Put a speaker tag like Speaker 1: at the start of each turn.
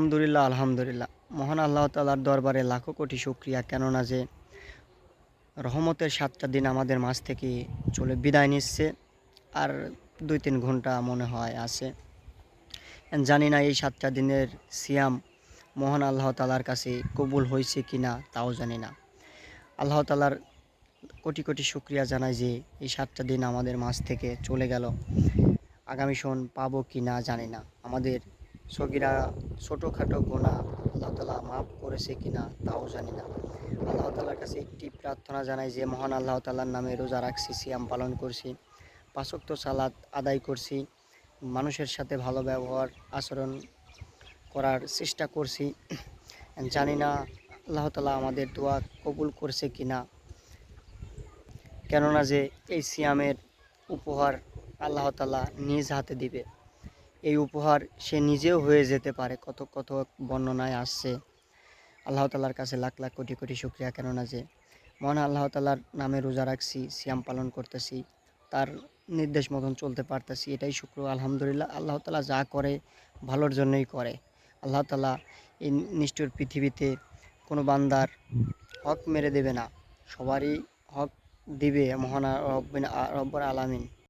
Speaker 1: আলহামদুলিল্লাহ, আলহামদুলিল্লাহ। মহান আল্লাহ তাআলার দরবারে লাখো কোটি শুকরিয়া, কেননা যে রহমতের ৭টা দিন আমাদের মাঝ থেকে চলে বিদায় নিচ্ছে। আর ২-৩ ঘন্টা মনে হয় আছে। জানি না এই ৭টা দিনের সিয়াম মহান আল্লাহ তাআলার কাছে কবুল হয়েছে কিনা, তাও জানি না। আল্লাহ তাআলার কোটি কোটি শুকরিয়া জানাই যে এই ৭টা দিন আমাদের মাঝ থেকে চলে গেল। আগামী শোন পাবো কি না জানি না। আমাদের সগীরা ছোটোখাটো গুনাহ আল্লাহ তাআলা মাফ করেছে কিনা, তাও জানি না। আল্লাহ তাআলার কাছে একটি প্রার্থনা জানাই যে মহান আল্লাহ তাআলার নামে রোজা রাখছি, সিয়াম পালন করছি, ৫ ওয়াক্ত সালাত আদায় করছি, মানুষের সাথে ভালো ব্যবহার আচরণ করার চেষ্টা করছি। জানি না আল্লাহ তাআলা আমাদের দোয়া কবুল করছে কিনা, কেননা যে এই সিয়ামের উপহার আল্লাহ তাআলা নিজ হাতে দিবে। এই উপহার সে নিজেও হয়ে যেতে পারে, কত কত বর্ণনায় আসছে। আল্লাহ তাআলার কাছে লাখ লাখ কোটি কোটি শুকরিয়া, কেননা যে মহান আল্লাহ তাআলার নামে রোজা রাখছি, সিয়াম পালন করতেছি, তার নির্দেশ মতন চলতে পারতেছি, এটাই শুক্র। আলহামদুলিল্লাহ। আল্লাহ তাআলা যা করে ভালোর জন্যই করে। আল্লাহ তাআলা এই নিষ্ঠুর পৃথিবীতে কোনো বান্দার হক মেরে দেবে না, সবারই হক দিবে মহান রব্বুল আলামিন।